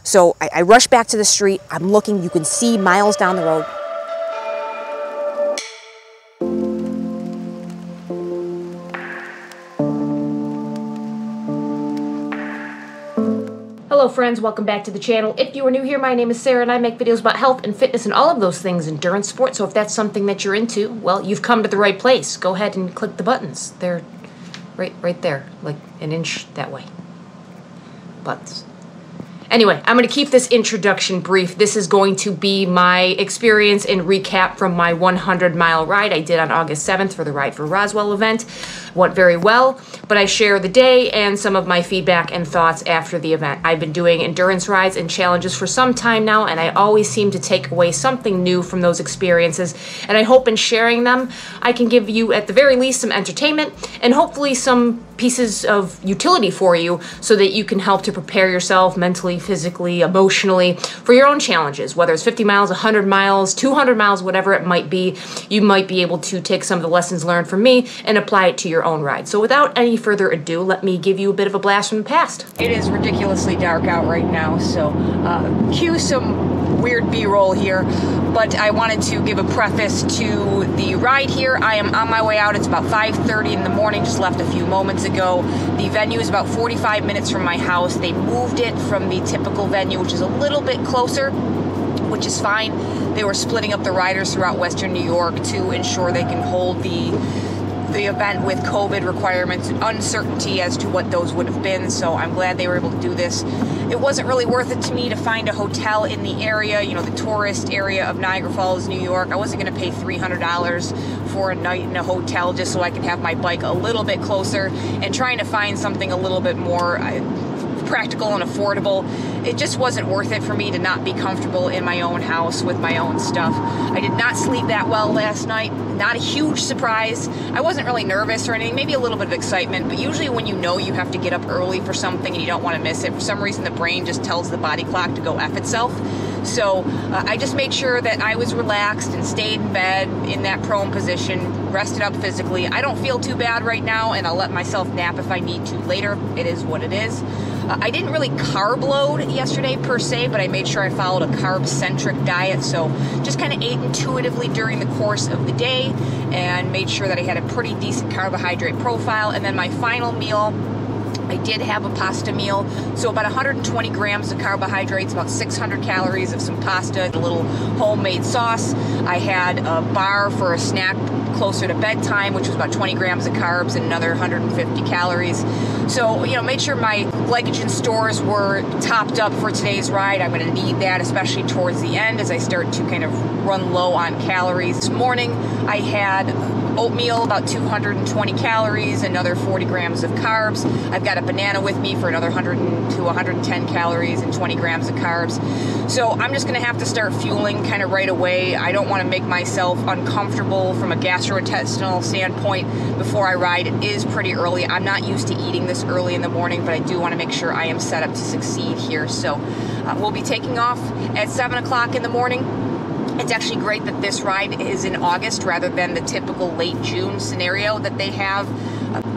So I rush back to the street. I'm looking, you can see miles down the road. Hello friends, welcome back to the channel. If you are new here, my name is Sarah and I make videos about health and fitness and all of those things, endurance sports. So if that's something that you're into, well, you've come to the right place. Go ahead and click the buttons. They're right there, like an inch that way. Buttons. Anyway, I'm going to keep this introduction brief. This is going to be my experience and recap from my 100-mile ride I did on August 7th for the Ride for Roswell event. Went very well, but I share the day and some of my feedback and thoughts after the event. I've been doing endurance rides and challenges for some time now, and I always seem to take away something new from those experiences, and I hope in sharing them, I can give you, at the very least, some entertainment and hopefully some pieces of utility for you so that you can help to prepare yourself mentally, physically, emotionally for your own challenges. Whether it's 50 miles, 100 miles, 200 miles, whatever it might be, you might be able to take some of the lessons learned from me and apply it to your own ride. So without any further ado, let me give you a bit of a blast from the past. It is ridiculously dark out right now, so cue some weird B-roll here, but I wanted to give a preface to the ride here. I am on my way out. It's about 5:30 in the morning, just left a few moments ago. The venue is about 45 minutes from my house. They moved it from the typical venue, which is a little bit closer, which is fine. They were splitting up the riders throughout Western New York to ensure they can hold the event with COVID requirements, uncertainty as to what those would have been, so I'm glad they were able to do this. It wasn't really worth it to me to find a hotel in the area, you know, the tourist area of Niagara Falls, New York. I wasn't going to pay $300 for a night in a hotel just so I can have my bike a little bit closer, and trying to find something a little bit more practical and affordable. It just wasn't worth it for me to not be comfortable in my own house with my own stuff. I did not sleep that well last night. Not a huge surprise. I wasn't really nervous or anything, maybe a little bit of excitement, but usually when you know you have to get up early for something and you don't want to miss it, for some reason the brain just tells the body clock to go F itself. So I just made sure that I was relaxed and stayed in bed in that prone position, rested up physically. I don't feel too bad right now, and I'll let myself nap if I need to later. It is what it is. I didn't really carb load yesterday per se, but I made sure I followed a carb-centric diet, so just kind of ate intuitively during the course of the day and made sure that I had a pretty decent carbohydrate profile. And then my final meal, I did have a pasta meal, so about 120 grams of carbohydrates, about 600 calories of some pasta, a little homemade sauce. I had a bar for a snack closer to bedtime, which was about 20 grams of carbs and another 150 calories. So, you know, made sure my glycogen stores were topped up for today's ride. I'm going to need that, especially towards the end as I start to kind of run low on calories. This morning, I had oatmeal, about 220 calories, another 40 grams of carbs. I've got a banana with me for another 100 to 110 calories and 20 grams of carbs. So I'm just going to have to start fueling kind of right away. I don't want to make myself uncomfortable from a gastrointestinal standpoint before I ride. It is pretty early. I'm not used to eating this early in the morning, but I do want to make sure I am set up to succeed here. So we'll be taking off at 7 o'clock in the morning. It's actually great that this ride is in August rather than the typical late June scenario that they have,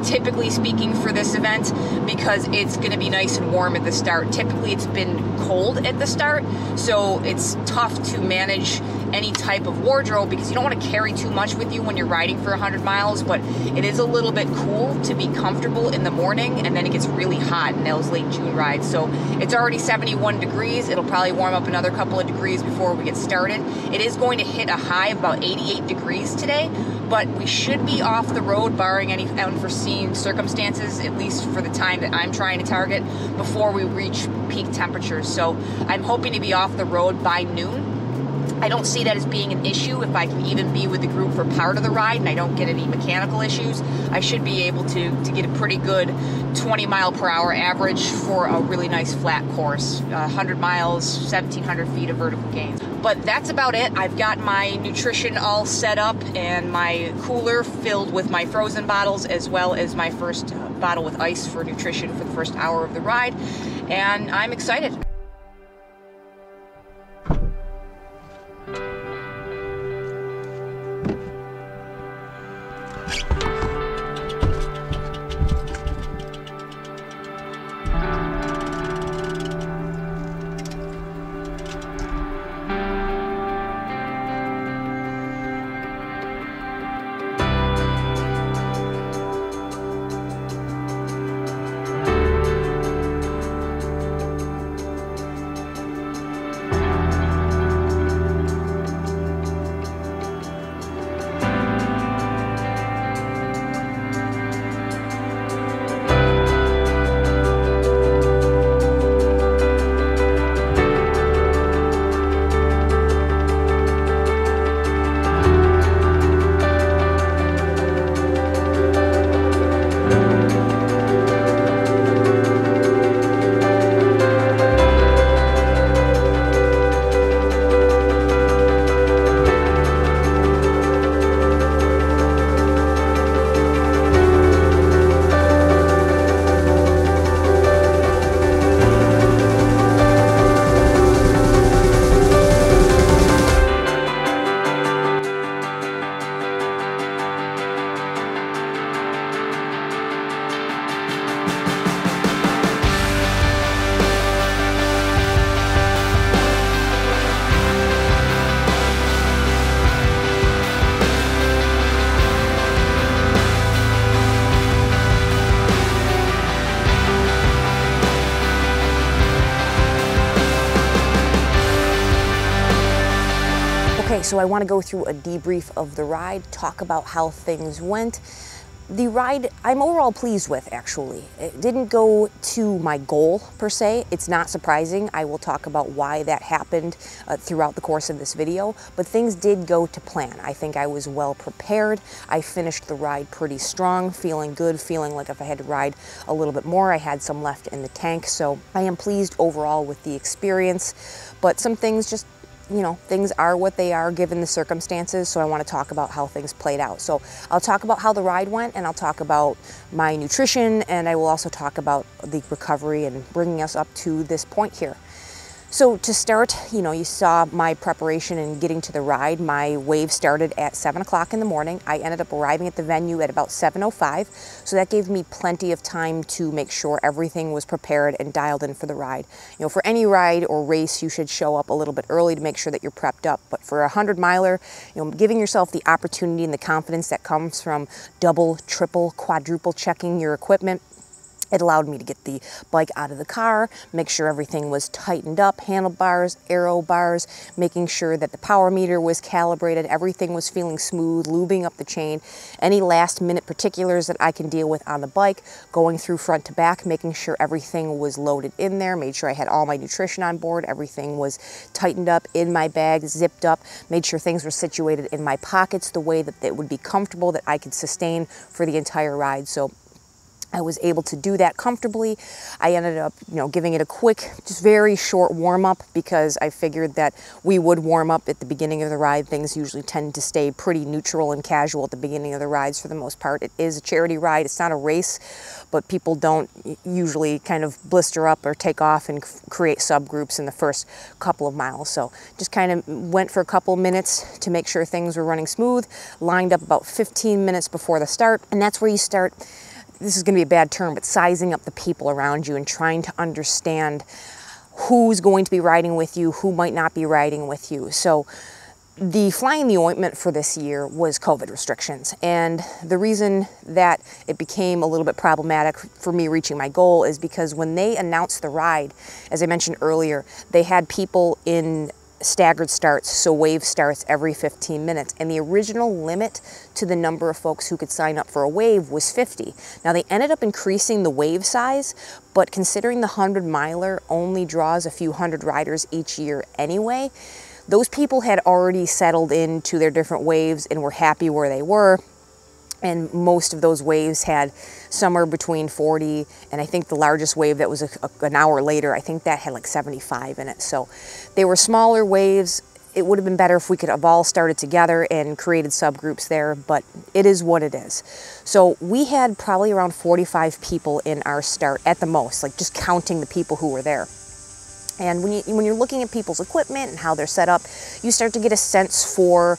typically speaking, for this event, because it's going to be nice and warm at the start. Typically it's been cold at the start, so it's tough to manage any type of wardrobe because you don't want to carry too much with you when you're riding for 100 miles, but it is a little bit cool to be comfortable in the morning, and then it gets really hot in those late June rides. So it's already 71 degrees. It'll probably warm up another couple of degrees before we get started. It is going to hit a high of about 88 degrees today, but we should be off the road barring any unforeseen circumstances, at least for the time that I'm trying to target, before we reach peak temperatures. So I'm hoping to be off the road by noon. I don't see that as being an issue if I can even be with the group for part of the ride and I don't get any mechanical issues. I should be able to get a pretty good 20 mile per hour average for a really nice flat course, 100 miles, 1,700 feet of vertical gains. But that's about it. I've got my nutrition all set up and my cooler filled with my frozen bottles, as well as my first bottle with ice for nutrition for the first hour of the ride, and I'm excited. Okay, so I want to go through a debrief of the ride, talk about how things went. The ride, I'm overall pleased with, actually. It didn't go to my goal, per se. It's not surprising. I will talk about why that happened throughout the course of this video, but things did go to plan. I think I was well prepared. I finished the ride pretty strong, feeling good, feeling like if I had to ride a little bit more, I had some left in the tank. So I am pleased overall with the experience, but some things just, you know, things are what they are given the circumstances, so I want to talk about how things played out. So I'll talk about how the ride went, and I'll talk about my nutrition, and I will also talk about the recovery and bringing us up to this point here. So to start, you know, you saw my preparation in getting to the ride. My wave started at 7 o'clock in the morning. I ended up arriving at the venue at about 7:05, so that gave me plenty of time to make sure everything was prepared and dialed in for the ride. You know, for any ride or race, you should show up a little bit early to make sure that you're prepped up. But for a 100-miler, you know, giving yourself the opportunity and the confidence that comes from double, triple, quadruple checking your equipment, it allowed me to get the bike out of the car, make sure everything was tightened up, handlebars, aero bars, making sure that the power meter was calibrated, everything was feeling smooth, lubing up the chain, any last minute particulars that I can deal with on the bike, going through front to back, making sure everything was loaded in there, made sure I had all my nutrition on board, everything was tightened up in my bag, zipped up, made sure things were situated in my pockets the way that it would be comfortable, that I could sustain for the entire ride. So I was able to do that comfortably. I ended up, you know, giving it a quick, just very short warm-up because I figured that we would warm up at the beginning of the ride. Things usually tend to stay pretty neutral and casual at the beginning of the rides for the most part. It is a charity ride. It's not a race, but people don't usually kind of blister up or take off and create subgroups in the first couple of miles. So just kind of went for a couple of minutes to make sure things were running smooth, lined up about 15 minutes before the start, and that's where you start. This is going to be a bad term, but sizing up the people around you and trying to understand who's going to be riding with you, who might not be riding with you. So the flying the ointment for this year was COVID restrictions. And the reason that it became a little bit problematic for me reaching my goal is because when they announced the ride, as I mentioned earlier, they had people in staggered starts, so wave starts every 15 minutes. And the original limit to the number of folks who could sign up for a wave was 50. Now they ended up increasing the wave size, but considering the 100-miler only draws a few hundred riders each year anyway, those people had already settled into their different waves and were happy where they were. And most of those waves had somewhere between 40, and I think the largest wave that was an hour later, I think that had like 75 in it. So they were smaller waves. It would have been better if we could have all started together and created subgroups there, but it is what it is. So we had probably around 45 people in our start at the most, like just counting the people who were there. And when you're looking at people's equipment and how they're set up, you start to get a sense for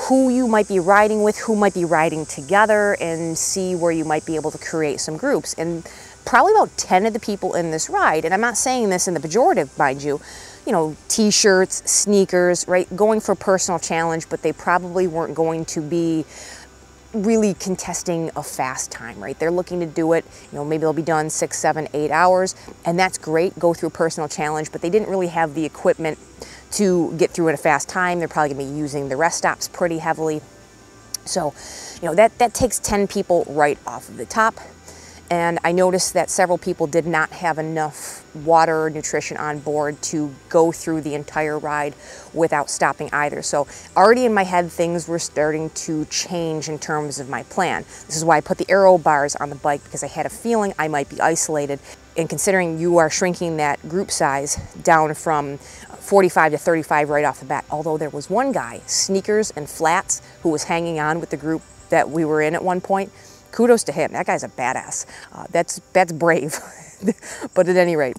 who you might be riding with, who might be riding together, and see where you might be able to create some groups. And probably about 10 of the people in this ride, and I'm not saying this in the pejorative, mind you, know, t-shirts, sneakers, right, going for a personal challenge, but they probably weren't going to be really contesting a fast time, right? They're looking to do it, you know, maybe they'll be done 6, 7, 8 hours, and that's great, go through a personal challenge, but they didn't really have the equipment to get through at a fast time. They're probably gonna be using the rest stops pretty heavily. So, you know, that takes 10 people right off of the top. And I noticed that several people did not have enough water or nutrition on board to go through the entire ride without stopping either. So already in my head, things were starting to change in terms of my plan. This is why I put the aero bars on the bike, because I had a feeling I might be isolated. And considering you are shrinking that group size down from 45 to 35 right off the bat, although there was one guy, sneakers and flats, who was hanging on with the group that we were in at one point. Kudos to him. That guy's a badass. That's brave. But at any rate,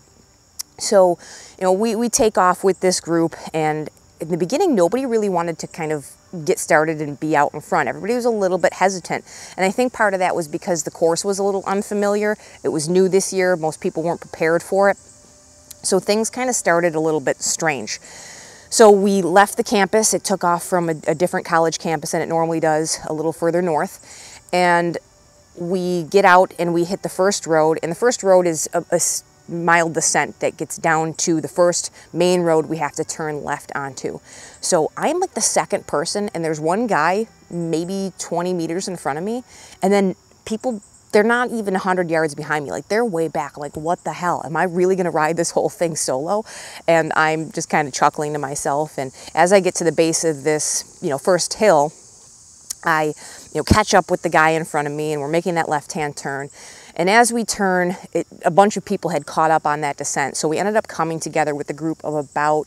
so, you know, we take off with this group, and in the beginning, nobody really wanted to kind of get started and be out in front. Everybody was a little bit hesitant. And I think part of that was because the course was a little unfamiliar. It was new this year. Most people weren't prepared for it. So things kind of started a little bit strange. So we left the campus. It took off from a different college campus than it normally does, a little further north. And we get out and we hit the first road. And the first road is mild descent that gets down to the first main road we have to turn left onto. So I'm like the second person, and there's one guy maybe 20 meters in front of me, and then people, they're not even 100 yards behind me. Like, they're way back. Like, what the hell? Am I really going to ride this whole thing solo? And I'm just kind of chuckling to myself. And as I get to the base of this, first hill, I, catch up with the guy in front of me, and we're making that left-hand turn. And as we turn, a bunch of people had caught up on that descent. So we ended up coming together with a group of about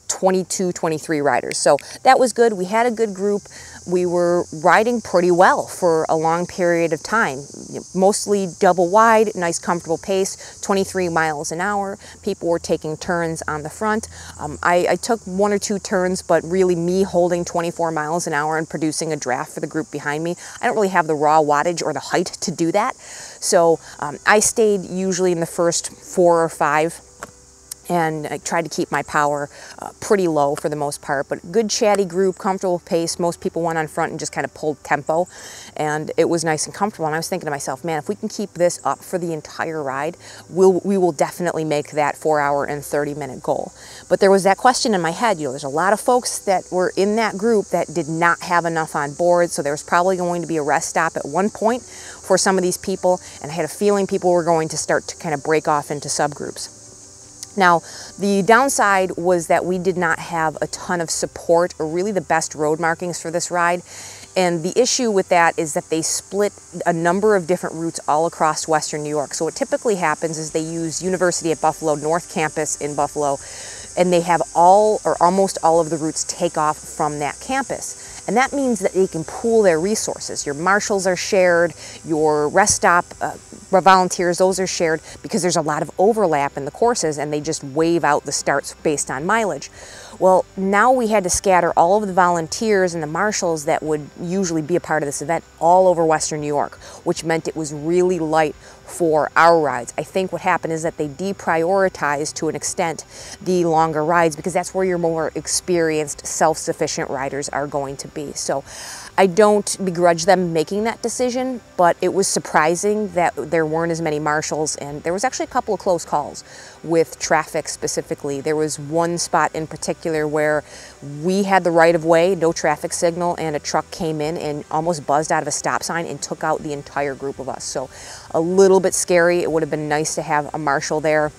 22, 23 riders. So that was good. We had a good group. We were riding pretty well for a long period of time. Mostly double wide, nice comfortable pace, 23 miles an hour. People were taking turns on the front. I took 1 or 2 turns, but really me holding 24 miles an hour and producing a draft for the group behind me, I don't really have the raw wattage or the height to do that. So I stayed usually in the first 4 or 5, and I tried to keep my power pretty low for the most part, but good chatty group, comfortable pace. Most people went on front and just kind of pulled tempo, and it was nice and comfortable. And I was thinking to myself, man, if we can keep this up for the entire ride, we will definitely make that 4-hour and 30-minute goal. But there was that question in my head, there's a lot of folks that were in that group that did not have enough on board, so there was probably going to be a rest stop at one point for some of these people, and I had a feeling people were going to start to kind of break off into subgroups. Now, the downside was that we did not have a ton of support or really the best road markings for this ride. And the issue with that is that they split a number of different routes all across Western New York. So what typically happens is they use University at Buffalo, North Campus in Buffalo, and they have all or almost all of the routes take off from that campus. And that means that they can pool their resources. Your marshals are shared, your rest stop volunteers, those are shared because there's a lot of overlap in the courses, and they just waive out the starts based on mileage. Well, now we had to scatter all of the volunteers and the marshals that would usually be a part of this event all over Western New York, which meant it was really light for our rides. I think what happened is that they deprioritized to an extent the longer rides because that's where your more experienced, self-sufficient riders are going to be. So I don't begrudge them making that decision, but it was surprising that there weren't as many marshals, and there was actually a couple of close calls with traffic specifically. There was one spot in particular where we had the right of way, no traffic signal, and a truck came in and almost buzzed out of a stop sign and took out the entire group of us. So a little bit scary. It would have been nice to have a marshal there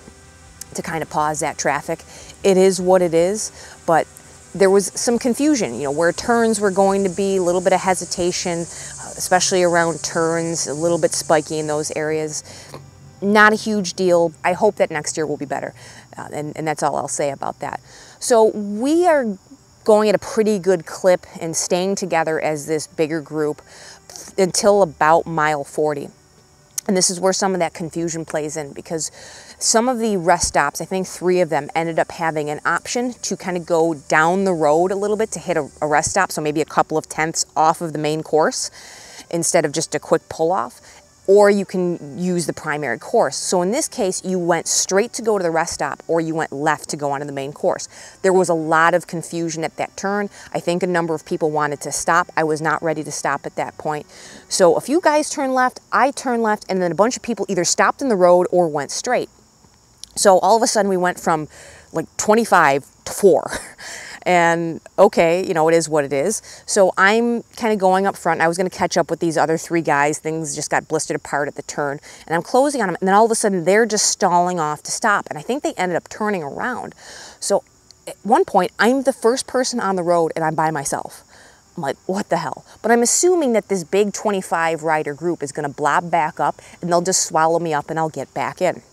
to kind of pause that traffic. It is what it is, but there was some confusion, where turns were going to be, a little bit of hesitation, especially around turns, a little bit spiky in those areas. Not a huge deal. I hope that next year will be better, and that's all I'll say about that. So we are going at a pretty good clip and staying together as this bigger group until about mile 40. And this is where some of that confusion plays in, because some of the rest stops, I think 3 of them, ended up having an option to kind of go down the road a little bit to hit a rest stop, so maybe a couple of tenths off of the main course instead of just a quick pull-off. Or you can use the primary course. So in this case, you went straight to go to the rest stop, or you went left to go onto the main course. There was a lot of confusion at that turn. I think a number of people wanted to stop. I was not ready to stop at that point. So a few guys turned left, I turned left, and then a bunch of people either stopped in the road or went straight. So all of a sudden we went from like 25 to 4. And okay, it is what it is. So I'm kind of going up front. I was going to catch up with these other 3 guys. Things just got blistered apart at the turn. And I'm closing on them. And then all of a sudden, they're just stalling off to stop. And I think they ended up turning around. So at one point, I'm the first person on the road, and I'm by myself. I'm like, what the hell? But I'm assuming that this big 25 rider group is going to blob back up, and they'll just swallow me up, and I'll get back in.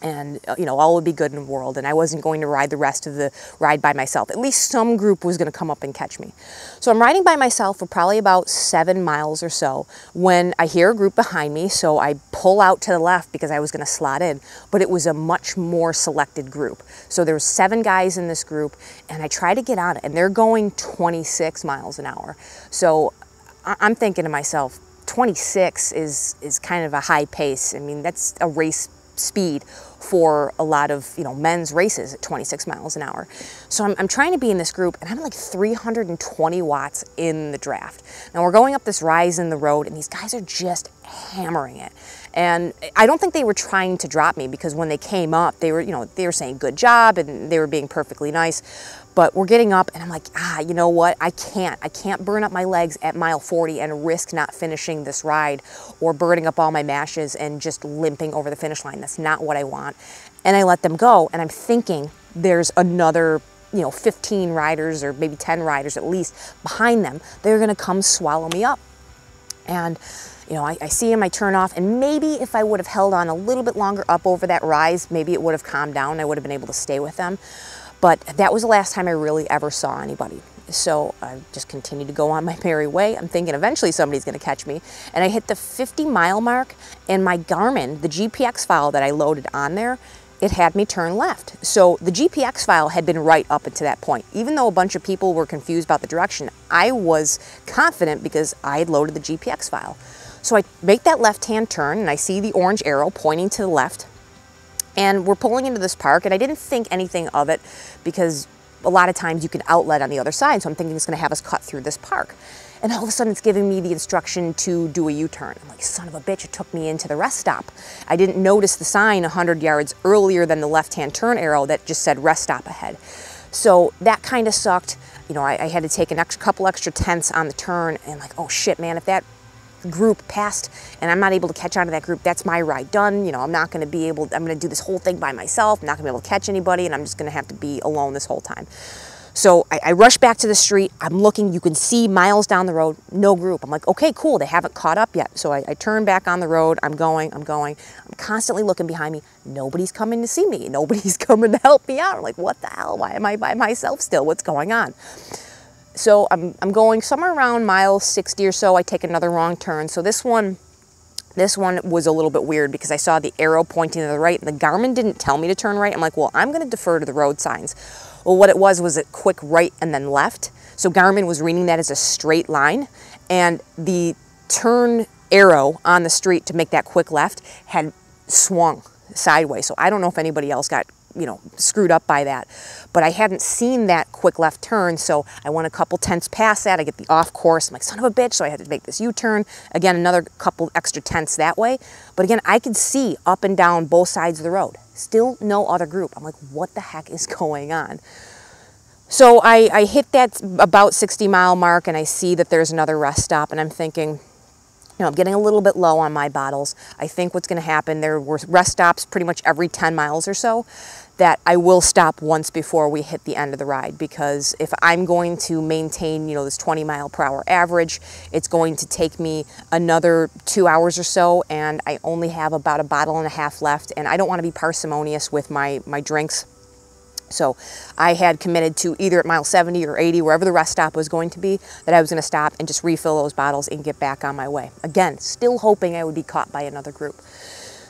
And, all would be good in the world, and I wasn't going to ride the rest of the ride by myself. At least some group was going to come up and catch me. So I'm riding by myself for probably about 7 miles or so when I hear a group behind me, so I pull out to the left because I was going to slot in, but it was a much more selected group. So there were 7 guys in this group, and I try to get on it, and they're going 26 miles an hour. So I'm thinking to myself, 26 is kind of a high pace. I mean, that's a race speed for a lot of men's races at 26 miles an hour. So I'm trying to be in this group, and I'm like 320 watts in the draft. Now we're going up this rise in the road, and these guys are just hammering it. And I don't think they were trying to drop me, because when they came up, they were, you know, they were saying good job and they were being perfectly nice. But we're getting up and I'm like, you know what? I can't burn up my legs at mile 40 and risk not finishing this ride, or burning up all my mashes and just limping over the finish line. That's not what I want. And I let them go, and I'm thinking there's another, you know, 15 riders or maybe 10 riders at least behind them. They're gonna come swallow me up. And you know, I see him, I turn off, and maybe if I would have held on a little bit longer up over that rise, maybe it would have calmed down. I would have been able to stay with them. But that was the last time I really ever saw anybody. So I just continued to go on my merry way. I'm thinking eventually somebody's gonna catch me. And I hit the 50-mile mark, and my Garmin, the GPX file that I loaded on there, it had me turn left. So the GPX file had been right up until that point. Even though a bunch of people were confused about the direction, I was confident because I had loaded the GPX file. So I make that left-hand turn, and I see the orange arrow pointing to the left. And we're pulling into this park, and I didn't think anything of it because a lot of times you can outlet on the other side, so I'm thinking it's gonna have us cut through this park. And all of a sudden it's giving me the instruction to do a U-turn. I'm like, son of a bitch, it took me into the rest stop. I didn't notice the sign 100 yards earlier than the left-hand turn arrow that just said rest stop ahead. So that kind of sucked. You know, I had to take a couple extra tenths on the turn, and like, oh shit, man, if that group passed and I'm not able to catch onto that group, that's my ride done. You know, I'm not going to be able, I'm going to do this whole thing by myself. I'm not going to be able to catch anybody, and I'm just going to have to be alone this whole time. So I rush back to the street. I'm looking, you can see miles down the road, no group. I'm like, okay, cool, they haven't caught up yet. So I turn back on the road. I'm going. I'm constantly looking behind me. Nobody's coming to see me. Nobody's coming to help me out. I'm like, what the hell? Why am I by myself still? What's going on? So I'm going somewhere around mile 60 or so. I take another wrong turn. So this one was a little bit weird because I saw the arrow pointing to the right, and the Garmin didn't tell me to turn right. I'm like, well, I'm going to defer to the road signs. Well, what it was a quick right and then left. So Garmin was reading that as a straight line, and the turn arrow on the street to make that quick left had swung sideways. So I don't know if anybody else got, you know, screwed up by that, but I hadn't seen that quick left turn. So I went a couple tenths past that. I get the off course. I'm like, son of a bitch. So I had to make this U-turn again, another couple extra tenths that way. But again, I could see up and down both sides of the road. Still no other group. I'm like, what the heck is going on? So I hit that about 60-mile mark, and I see that there's another rest stop, and I'm thinking, you know, I'm getting a little bit low on my bottles. I think what's going to happen, there were rest stops pretty much every 10 miles or so, that I will stop once before we hit the end of the ride, because if I'm going to maintain, you know, this 20-mile-per-hour average, it's going to take me another 2 hours or so, and I only have about a bottle and a half left, and I don't want to be parsimonious with my drinks. So I had committed to either at mile 70 or 80, wherever the rest stop was going to be, that I was going to stop and just refill those bottles and get back on my way. Again, still hoping I would be caught by another group.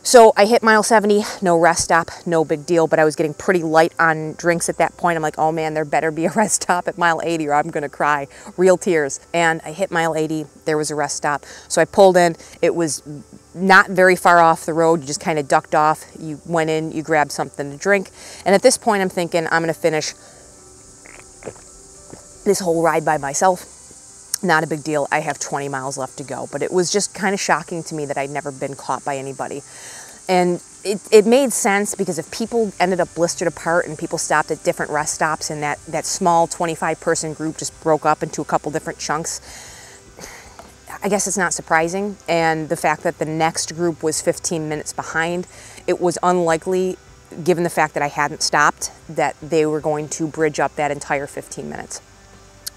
So I hit mile 70, no rest stop, no big deal, but I was getting pretty light on drinks at that point. I'm like, oh man, there better be a rest stop at mile 80 or I'm going to cry. Real tears. And I hit mile 80, there was a rest stop. So I pulled in. It was not very far off the road. You just kind of ducked off. You went in, you grabbed something to drink. And at this point, I'm thinking, I'm going to finish this whole ride by myself. Not a big deal. I have 20 miles left to go. But it was just kind of shocking to me that I'd never been caught by anybody. And it made sense, because if people ended up blistered apart and people stopped at different rest stops, and that small 25-person group just broke up into a couple different chunks, I guess it's not surprising. And the fact that the next group was 15 minutes behind, it was unlikely, given the fact that I hadn't stopped, that they were going to bridge up that entire 15 minutes.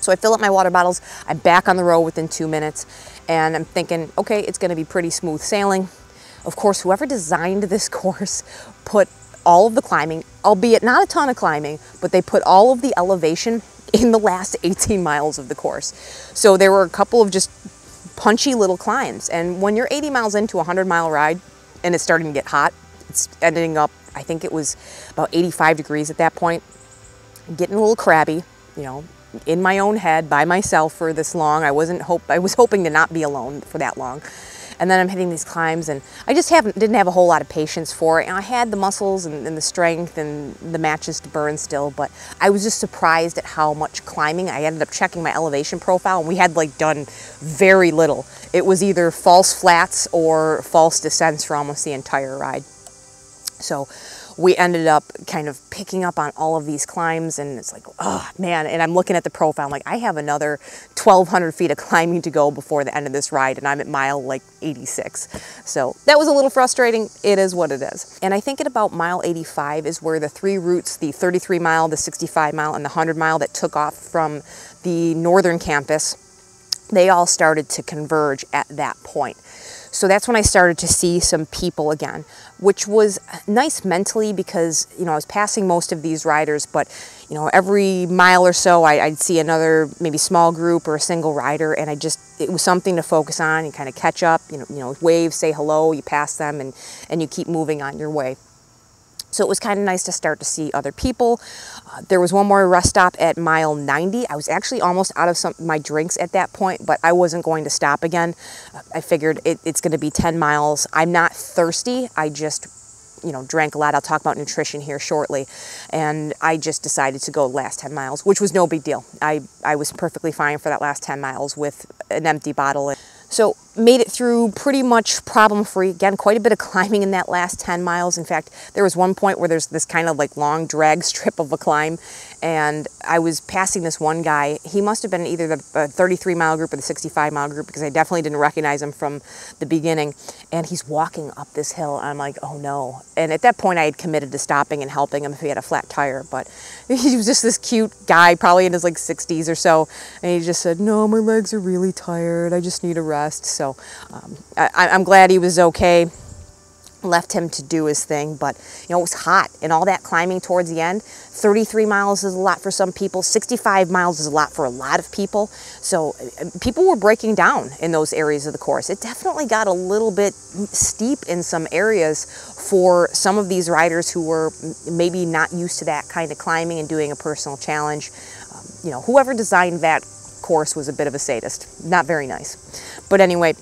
So I fill up my water bottles, I'm back on the road within 2 minutes, and I'm thinking, okay, it's gonna be pretty smooth sailing. Of course, whoever designed this course put all of the climbing, albeit not a ton of climbing, but they put all of the elevation in the last 18 miles of the course. So there were a couple of just punchy little climbs. And when you're 80 miles into a 100-mile ride and it's starting to get hot, it's ending up, I think it was about 85 degrees at that point, getting a little crabby, you know, in my own head by myself for this long. I was hoping to not be alone for that long. and then I'm hitting these climbs, and I just didn't have a whole lot of patience for it. And I had the muscles and the strength and the matches to burn still, but I was just surprised at how much climbing. I ended up checking my elevation profile, and we had like done very little. It was either false flats or false descents for almost the entire ride. So we ended up kind of picking up on all of these climbs, and it's like, oh man, and I'm looking at the profile, I'm like, I have another 1,200 feet of climbing to go before the end of this ride, and I'm at mile like 86. So that was a little frustrating. It is what it is. And I think at about mile 85 is where the three routes, the 33 mile, the 65 mile, and the 100 mile that took off from the northern campus, they all started to converge at that point. So that's when I started to see some people again, which was nice mentally because, you know, I was passing most of these riders, but, you know, every mile or so I'd see another maybe small group or a single rider, and it was something to focus on and kind of catch up, you know, wave, say hello, you pass them, and you keep moving on your way. So it was kind of nice to start to see other people. There was one more rest stop at mile 90. I was actually almost out of my drinks at that point, but I wasn't going to stop again. I figured it's going to be 10 miles. I'm not thirsty. I just, you know, drank a lot. I'll talk about nutrition here shortly. And I just decided to go the last 10 miles, which was no big deal. I was perfectly fine for that last 10 miles with an empty bottle. So made it through pretty much problem-free. Again, quite a bit of climbing in that last 10 miles. In fact, there was one point where there's this kind of like long drag strip of a climb, and I was passing this one guy. He must have been either the 33-mile group or the 65-mile group, because I definitely didn't recognize him from the beginning. And he's walking up this hill, and I'm like, oh no. And at that point, I had committed to stopping and helping him if he had a flat tire. But he was just this cute guy, probably in his like 60s or so. And he just said, no, my legs are really tired. I just need a rest. So I'm glad he was okay. Left him to do his thing, but you know, it was hot and all that climbing towards the end. 33 miles is a lot for some people. 65 miles is a lot for a lot of people. So people were breaking down in those areas of the course. It definitely got a little bit steep in some areas for some of these riders who were maybe not used to that kind of climbing and doing a personal challenge. You know, whoever designed that course was a bit of a sadist. Not very nice. But anyway,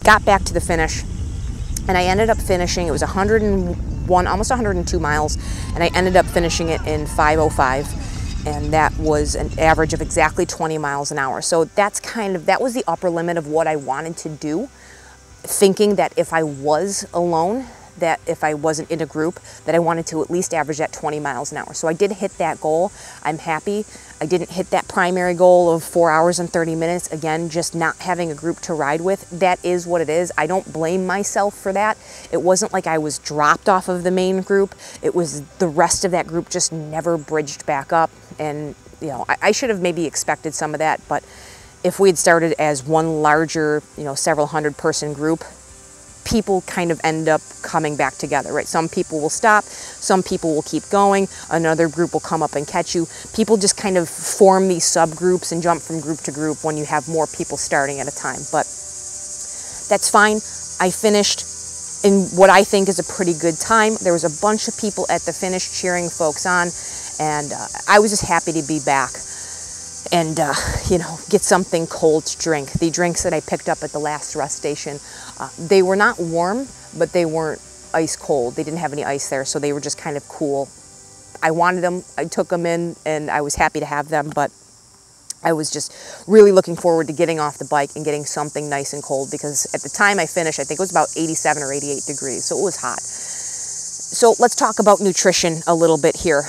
got back to the finish. And I ended up finishing, it was 101, almost 102 miles, and I ended up finishing it in 5:05, and that was an average of exactly 20 miles an hour. So that was the upper limit of what I wanted to do, thinking that if I was alone, that if I wasn't in a group, that I wanted to at least average that 20 miles an hour. So I did hit that goal. I'm happy. I didn't hit that primary goal of 4 hours and 30 minutes. Again, just not having a group to ride with. That is what it is. I don't blame myself for that. It wasn't like I was dropped off of the main group. It was the rest of that group just never bridged back up. And, you know, I should have maybe expected some of that, but if we had started as one larger, you know, several hundred person group, people kind of end up coming back together, right? Some people will stop, some people will keep going, another group will come up and catch you. People just kind of form these subgroups and jump from group to group when you have more people starting at a time, but that's fine. I finished in what I think is a pretty good time. There was a bunch of people at the finish cheering folks on, and I was just happy to be back and, you know, get something cold to drink. The drinks that I picked up at the last rest station, they were not warm, but they weren't ice cold. They didn't have any ice there, so they were just kind of cool. I wanted them, I took them in, and I was happy to have them, but I was just really looking forward to getting off the bike and getting something nice and cold, because at the time I finished, I think it was about 87 or 88 degrees, so it was hot. So let's talk about nutrition a little bit here.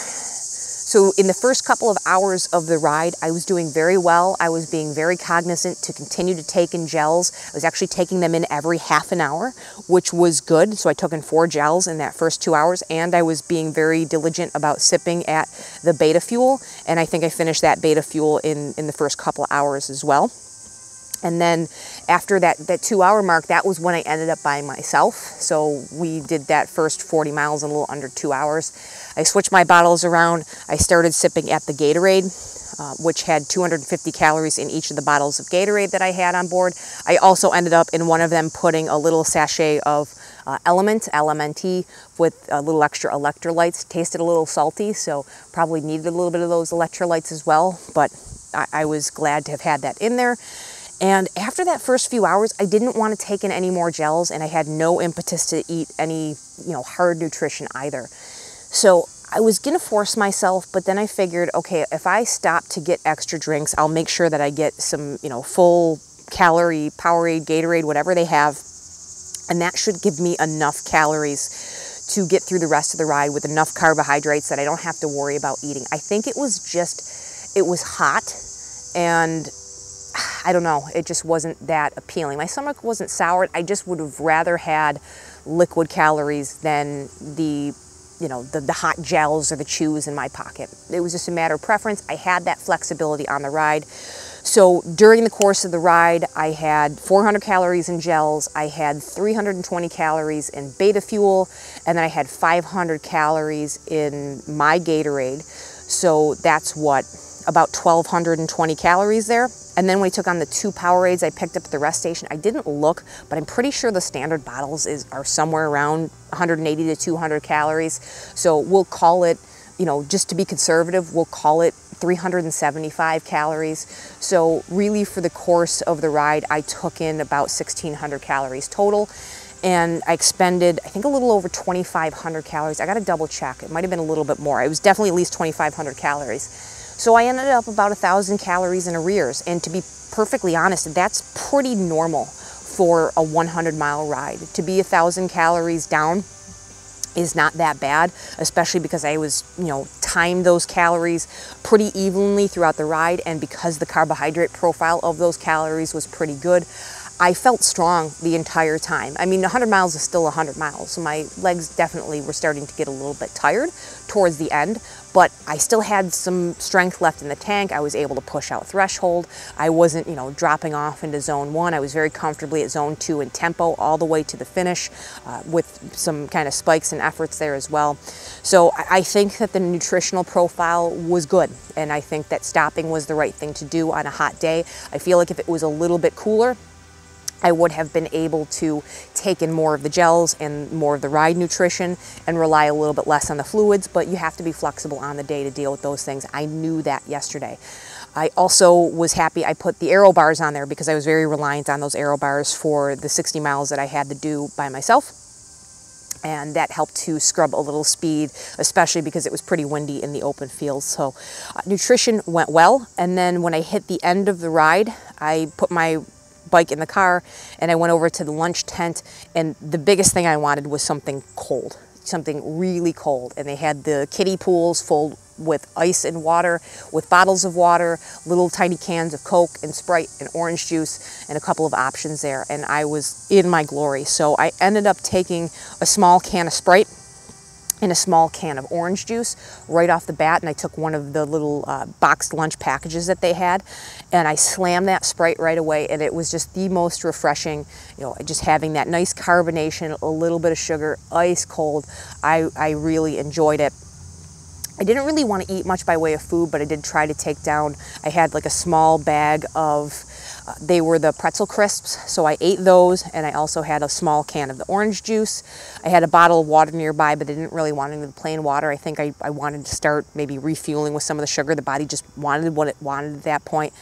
So in the first couple of hours of the ride, I was doing very well. I was being very cognizant to continue to take in gels. I was actually taking them in every half an hour, which was good. So I took in 4 gels in that first 2 hours, and I was being very diligent about sipping at the beta fuel. And I think I finished that beta fuel in the first couple of hours as well. And then after that 2 hour mark, that was when I ended up by myself. So we did that first 40 miles in a little under 2 hours. I switched my bottles around. I started sipping at the Gatorade, which had 250 calories in each of the bottles of Gatorade that I had on board. I also ended up in one of them putting a little sachet of LMNT with a little extra electrolytes. Tasted a little salty, so probably needed a little bit of those electrolytes as well, but I was glad to have had that in there. And after that first few hours, I didn't want to take in any more gels, and I had no impetus to eat any, hard nutrition either. So I was going to force myself, but then I figured, okay, if I stop to get extra drinks, I'll make sure that I get some, full calorie, Powerade, Gatorade, whatever they have. And that should give me enough calories to get through the rest of the ride with enough carbohydrates that I don't have to worry about eating. I think it was hot, and I don't know, it just wasn't that appealing. My stomach wasn't soured. I just would have rather had liquid calories than the hot gels or the chews in my pocket. It was just a matter of preference. I had that flexibility on the ride. So during the course of the ride, I had 400 calories in gels, I had 320 calories in beta fuel, and then I had 500 calories in my Gatorade. So that's about 1,220 calories there. And then when I took on the 2 Powerades I picked up at the rest station, I didn't look, but I'm pretty sure the standard bottles are somewhere around 180 to 200 calories. So we'll call it, just to be conservative, we'll call it 375 calories. So really for the course of the ride, I took in about 1,600 calories total. And I expended, I think, a little over 2,500 calories. I got to double check. It might have been a little bit more. It was definitely at least 2,500 calories. So I ended up about 1,000 calories in arrears. And to be perfectly honest, that's pretty normal for a 100-mile ride. To be 1,000 calories down is not that bad, especially because I was, timed those calories pretty evenly throughout the ride, and because the carbohydrate profile of those calories was pretty good, I felt strong the entire time. I mean, 100 miles is still 100 miles, so my legs definitely were starting to get a little bit tired towards the end, but I still had some strength left in the tank. I was able to push out threshold. I wasn't, dropping off into zone 1. I was very comfortably at zone 2 in tempo all the way to the finish with some kind of spikes and efforts there as well. So I think that the nutritional profile was good, and I think that stopping was the right thing to do on a hot day. I feel like if it was a little bit cooler, I would have been able to take in more of the gels and more of the ride nutrition and rely a little bit less on the fluids, but you have to be flexible on the day to deal with those things. I knew that yesterday. I also was happy I put the aero bars on there because I was very reliant on those aero bars for the 60 miles that I had to do by myself. And that helped to scrub a little speed, especially because it was pretty windy in the open fields. So nutrition went well. And then when I hit the end of the ride, I put my bike in the car and I went over to the lunch tent, and the biggest thing I wanted was something cold, something really cold. And they had the kiddie pools full with ice and water, with bottles of water, little tiny cans of Coke and Sprite and orange juice, and a couple of options there, and I was in my glory. So I ended up taking a small can of Sprite and a small can of orange juice right off the bat, and I took one of the little boxed lunch packages that they had, and I slammed that Sprite right away, and it was just the most refreshing, just having that nice carbonation, a little bit of sugar, ice cold. I really enjoyed it. I didn't really want to eat much by way of food, but I did try to take down, I had like a small bag of, they were the pretzel crisps, so I ate those, and I also had a small can of the orange juice. I had a bottle of water nearby, but I didn't really want any of the plain water. I think I wanted to start maybe refueling with some of the sugar. The body just wanted what it wanted at that point.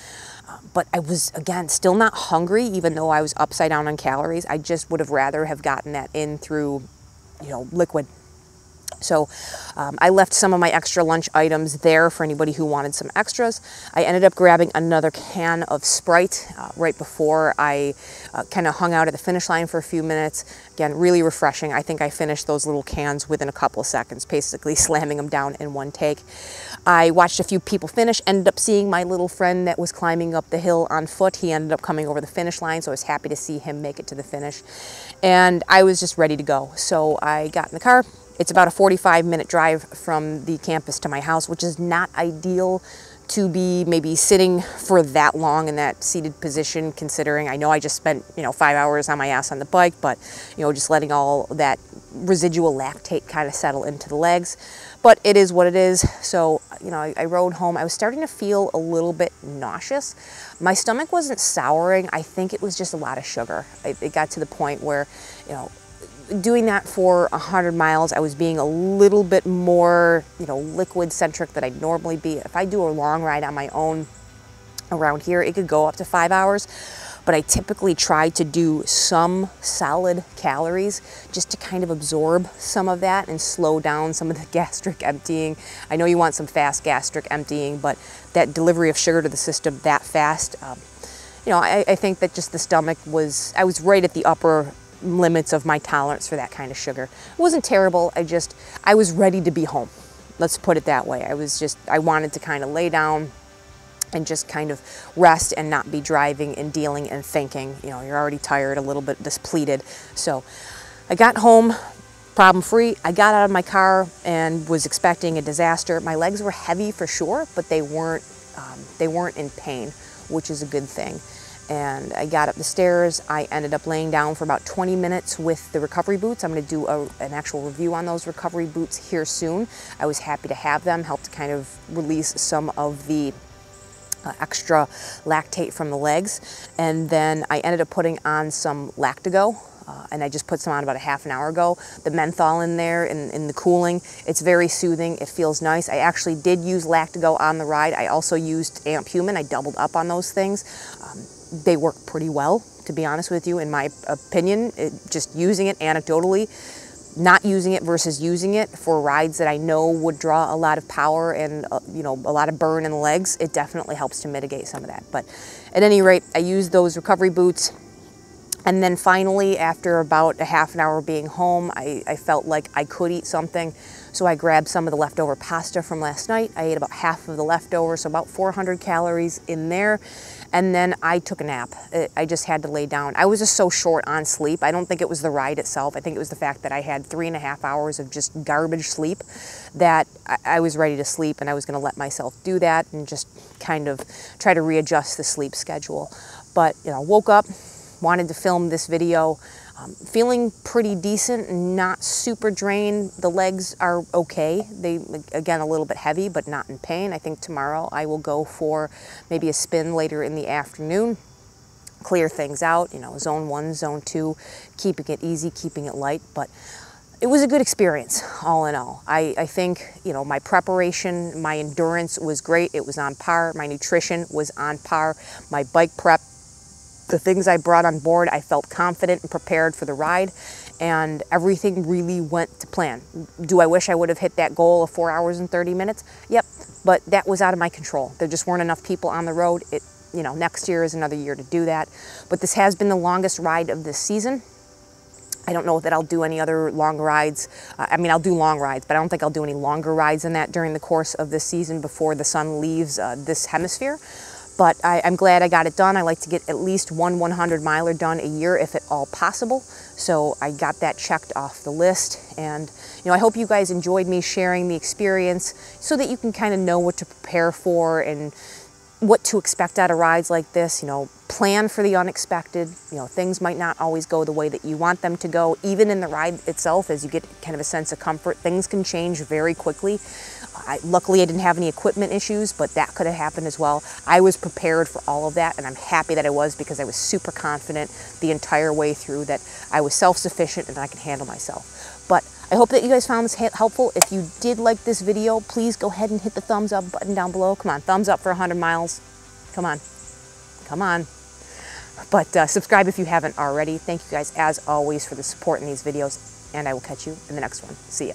But I was, again, still not hungry, even though I was upside down on calories. I just would have rather have gotten that in through, liquid. So I left some of my extra lunch items there for anybody who wanted some extras. I ended up grabbing another can of Sprite right before I kind of hung out at the finish line for a few minutes. Again, really refreshing. I think I finished those little cans within a couple of seconds, basically slamming them down in one take. I watched a few people finish, ended up seeing my little friend that was climbing up the hill on foot. He ended up coming over the finish line, so I was happy to see him make it to the finish. And I was just ready to go. So I got in the car. It's about a 45-minute drive from the campus to my house, which is not ideal to be maybe sitting for that long in that seated position, considering I know I just spent, 5 hours on my ass on the bike, but, just letting all that residual lactate kind of settle into the legs. But it is what it is. So, I rode home. I was starting to feel a little bit nauseous. My stomach wasn't souring. I think it was just a lot of sugar. It got to the point where, doing that for 100 miles, I was being a little bit more, liquid centric than I'd normally be. If I do a long ride on my own around here, it could go up to 5 hours. but I typically try to do some solid calories just to kind of absorb some of that and slow down some of the gastric emptying. I know you want some fast gastric emptying, but that delivery of sugar to the system that fast, you know, I think that just the stomach was, I was right at the upper limits of my tolerance for that kind of sugar. It wasn't terrible, I was ready to be home. Let's put it that way. I wanted to kind of lay down and just kind of rest and not be driving and dealing and thinking. You know, you're already tired, a little bit depleted. So I got home problem free. I got out of my car and was expecting a disaster. My legs were heavy for sure, but they weren't in pain, which is a good thing. And I got up the stairs. I ended up laying down for about 20 minutes with the recovery boots. I'm going to do an actual review on those recovery boots here soon. I was happy to have them, helped to kind of release some of the extra lactate from the legs. And then I ended up putting on some Lactigo, and I just put some on about a half an hour ago. The menthol in there in the cooling, it's very soothing. It feels nice. I actually did use Lactigo on the ride. I also used Amp Human. I doubled up on those things. They work pretty well, to be honest with you, in my opinion. Just using it anecdotally, not using it versus using it for rides that I know would draw a lot of power and you know, a lot of burn in the legs, it definitely helps to mitigate some of that. But at any rate, I used those recovery boots. And then finally, after about a half an hour being home, I felt like I could eat something. So I grabbed some of the leftover pasta from last night. I ate about half of the leftovers, so about 400 calories in there. And then I took a nap. I just had to lay down. I was just so short on sleep. I don't think it was the ride itself. I think it was the fact that I had 3.5 hours of just garbage sleep that I was ready to sleep, and I was going to let myself do that and just kind of try to readjust the sleep schedule. But, you know, woke up, wanted to film this video, feeling pretty decent, not super drained. The legs are okay. They, again, a little bit heavy, but not in pain. I think tomorrow I will go for maybe a spin later in the afternoon, clear things out, you know, zone 1, zone 2, keeping it easy, keeping it light. But it was a good experience, all in all. I think, you know, my preparation, my endurance was great. It was on par. My nutrition was on par. My bike prep, the things I brought on board, I felt confident and prepared for the ride, and everything really went to plan. Do I wish I would have hit that goal of 4 hours and 30 minutes? Yep, but that was out of my control. There just weren't enough people on the road. You know, next year is another year to do that. But this has been the longest ride of this season. I don't know that I'll do any other long rides. I mean, I'll do long rides, but I don't think I'll do any longer rides than that during the course of this season before the sun leaves this hemisphere. But I'm glad I got it done. I like to get at least one 100-miler done a year if at all possible. So I got that checked off the list. And, you know, I hope you guys enjoyed me sharing the experience so that you can kind of know what to prepare for and what to expect out of rides like this. You know, plan for the unexpected. You know, things might not always go the way that you want them to go. Even in the ride itself, as you get kind of a sense of comfort, things can change very quickly. Luckily, I didn't have any equipment issues, but that could have happened as well. I was prepared for all of that, and I'm happy that I was, because I was super confident the entire way through that I was self-sufficient and I could handle myself. But I hope that you guys found this helpful. If you did like this video, please go ahead and hit the thumbs up button down below. Come on, thumbs up for 100 miles. Come on. Come on. But subscribe if you haven't already. Thank you guys, as always, for the support in these videos, and I will catch you in the next one. See ya.